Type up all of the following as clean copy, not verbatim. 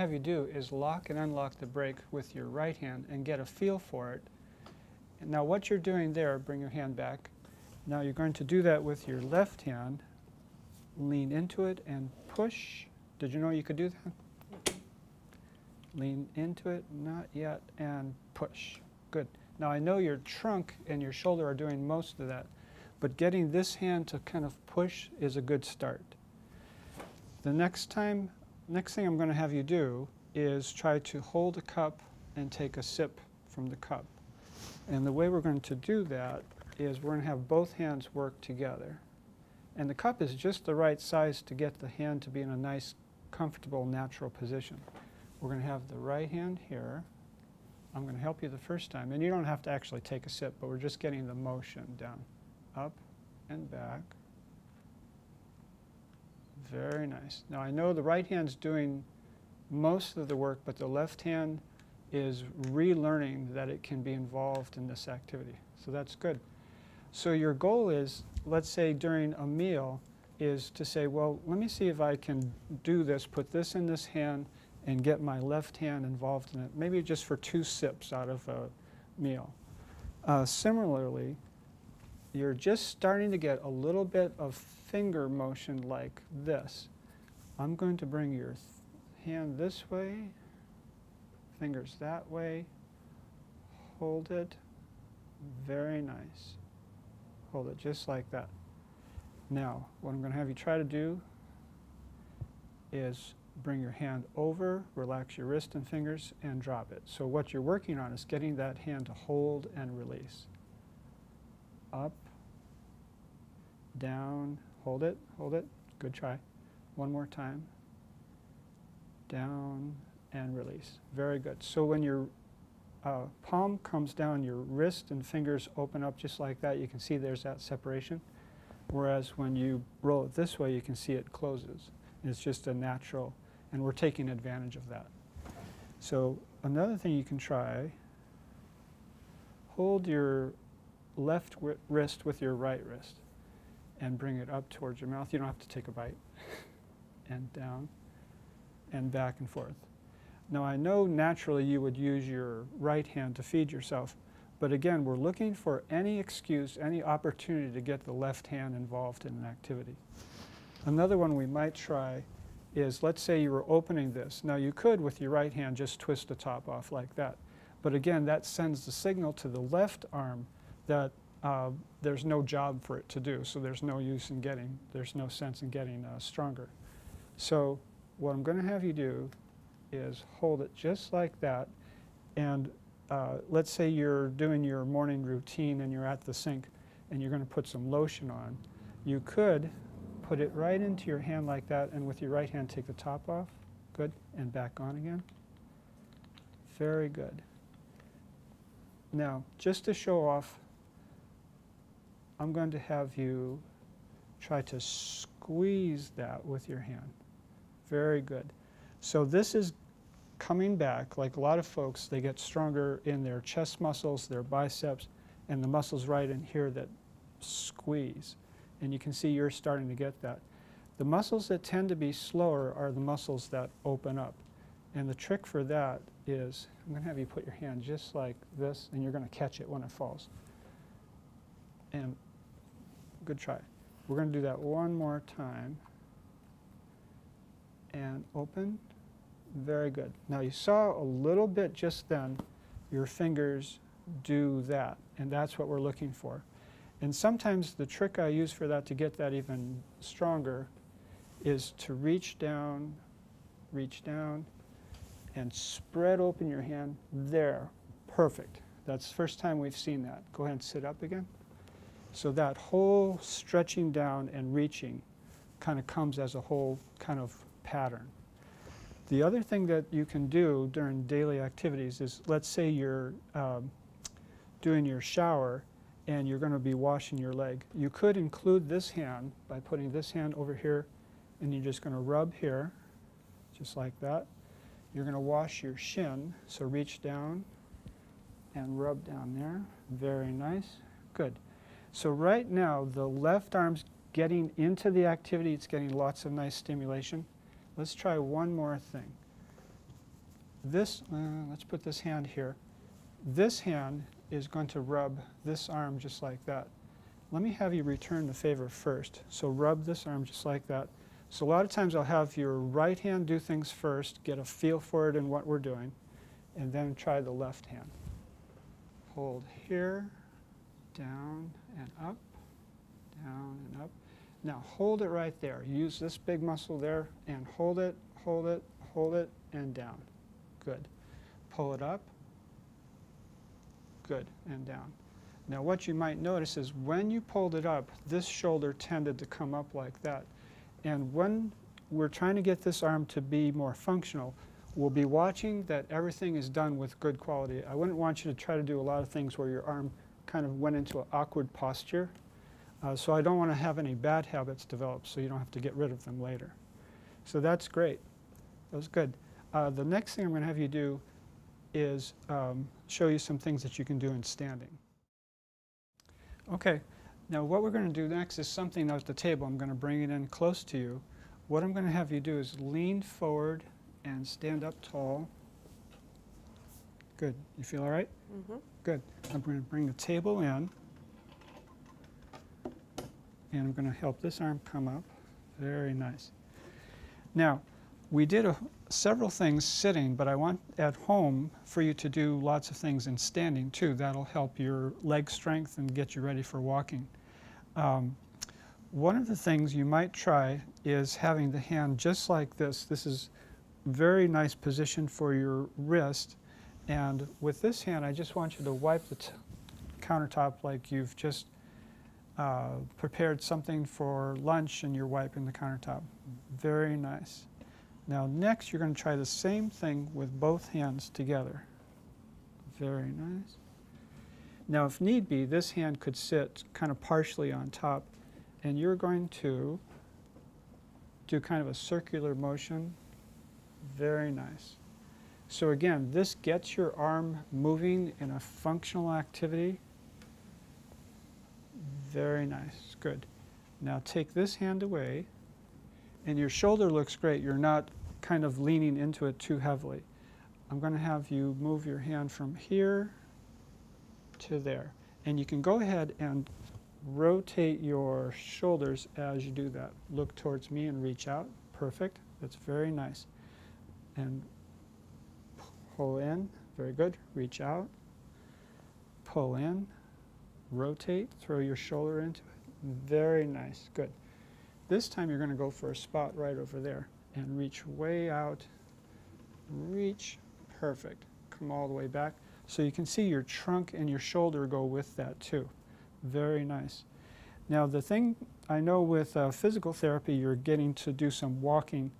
have you do is lock and unlock the brake with your right hand and get a feel for it. And now what you're doing there, bring your hand back. Now you're going to do that with your left hand. Lean into it and push. Did you know you could do that? Lean into it, not yet, and push. Good. Now I know your trunk and your shoulder are doing most of that, but getting this hand to kind of push is a good start. The next thing I'm going to have you do is try to hold a cup and take a sip from the cup. And the way we're going to do that is we're going to have both hands work together. And the cup is just the right size to get the hand to be in a nice, comfortable, natural position. We're going to have the right hand here. I'm going to help you the first time. And you don't have to actually take a sip, but we're just getting the motion down. Up and back. Very nice. Now I know the right hand's doing most of the work, but the left hand is relearning that it can be involved in this activity. So that's good. So your goal is, let's say during a meal, is to say, well, let me see if I can do this, put this in this hand, and get my left hand involved in it, maybe just for 2 sips out of a meal. Similarly, you're just starting to get a little bit of finger motion like this. I'm going to bring your hand this way, fingers that way, hold it, very nice. Hold it just like that. Now, what I'm going to have you try to do is bring your hand over, relax your wrist and fingers, and drop it. So what you're working on is getting that hand to hold and release. Up, down, hold it, good try. One more time. Down and release. Very good. So when your palm comes down, your wrist and fingers open up just like that. You can see there's that separation. Whereas when you roll it this way, you can see it closes. It's just a natural, and we're taking advantage of that. So another thing you can try, hold your left wrist with your right wrist and bring it up towards your mouth. You don't have to take a bite. And down and back and forth. Now I know naturally you would use your right hand to feed yourself, but again, we're looking for any excuse, any opportunity to get the left hand involved in an activity. Another one we might try is, let's say you were opening this. Now you could, with your right hand, just twist the top off like that. But again, that sends the signal to the left arm that there's no job for it to do, so there's no use in getting, there's no sense in getting stronger. So what I'm going to have you do is hold it just like that, and let's say you're doing your morning routine and you're at the sink and you're going to put some lotion on. You could put it right into your hand like that, and with your right hand take the top off. Good. And back on again. Very good. Now, just to show off, I'm going to have you try to squeeze that with your hand. Very good. So this is coming back. Like a lot of folks, they get stronger in their chest muscles, their biceps, and the muscles right in here that squeeze. And you can see you're starting to get that. The muscles that tend to be slower are the muscles that open up. And the trick for that is, I'm going to have you put your hand just like this, and you're going to catch it when it falls. And good try. We're going to do that one more time. And open. Very good. Now you saw a little bit just then, your fingers do that, and that's what we're looking for. And sometimes the trick I use for that to get that even stronger is to reach down, and spread open your hand. There. Perfect. That's the first time we've seen that. Go ahead and sit up again. So that whole stretching down and reaching kind of comes as a whole kind of pattern. The other thing that you can do during daily activities is, let's say you're doing your shower and you're going to be washing your leg. You could include this hand by putting this hand over here, and you're just going to rub here, just like that. You're going to wash your shin, so reach down and rub down there. Very nice. Good. So right now, the left arm's getting into the activity. It's getting lots of nice stimulation. Let's try one more thing. this, let's put this hand here. This hand is going to rub this arm just like that. Let me have you return the favor first. So rub this arm just like that. So a lot of times I'll have your right hand do things first, get a feel for it and what we're doing, and then try the left hand. Hold here, down and up, down and up. Now hold it right there. Use this big muscle there and hold it, hold it, hold it, and down. Good. Pull it up. Good, and down. Now what you might notice is when you pulled it up, this shoulder tended to come up like that. And when we're trying to get this arm to be more functional, we'll be watching that everything is done with good quality. I wouldn't want you to try to do a lot of things where your arm kind of went into an awkward posture. So I don't want to have any bad habits develop so you don't have to get rid of them later. So that's great. That was good. The next thing I'm going to have you do is show you some things that you can do in standing. Okay, now what we're going to do next is something at the table. I'm going to bring it in close to you. What I'm going to have you do is lean forward and stand up tall. Good. You feel all right? Mm-hmm. Good. I'm going to bring the table in. And I'm going to help this arm come up. Very nice. Now, we did several things sitting, but I want at home for you to do lots of things in standing too. That'll help your leg strength and get you ready for walking. One of the things you might try is having the hand just like this. This is a very nice position for your wrist. And with this hand, I just want you to wipe the countertop like you've just prepared something for lunch and you're wiping the countertop. Very nice. Now next you're going to try the same thing with both hands together. Very nice. Now if need be, this hand could sit kind of partially on top and you're going to do kind of a circular motion. Very nice. So again, this gets your arm moving in a functional activity. Very nice. Good. Now take this hand away and your shoulder looks great. You're not kind of leaning into it too heavily. I'm going to have you move your hand from here to there. And you can go ahead and rotate your shoulders as you do that. Look towards me and reach out. Perfect. That's very nice. And pull in. Very good. Reach out. Pull in. Rotate. Throw your shoulder into it. Very nice. Good. This time you're going to go for a spot right over there and reach way out. Reach. Perfect. Come all the way back. So you can see your trunk and your shoulder go with that too. Very nice. Now the thing I know with physical therapy, you're getting to do some walking.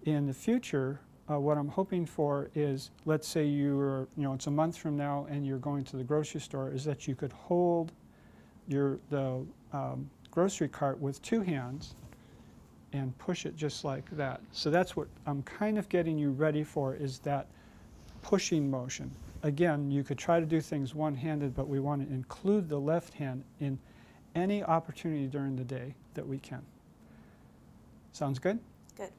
In the future, what I'm hoping for is, let's say it's a month from now and you're going to the grocery store, is that you could hold the grocery cart with two hands and push it just like that. So that's what I'm kind of getting you ready for, is that pushing motion. Again, you could try to do things one-handed, but we want to include the left hand in any opportunity during the day that we can. Sounds good? Good.